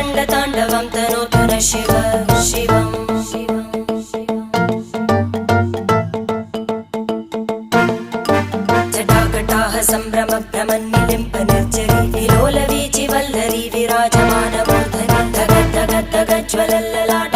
रङ्गताण्डवं तनोतु न शिव शिवम् जटाकटाः सम्भ्रमभ्रमन्निलिम्प निर्जरी विलोलवीचि वल्लरी विराजमानमूर्धनि धगद्धगद्धगज्ज्वलल्ललाट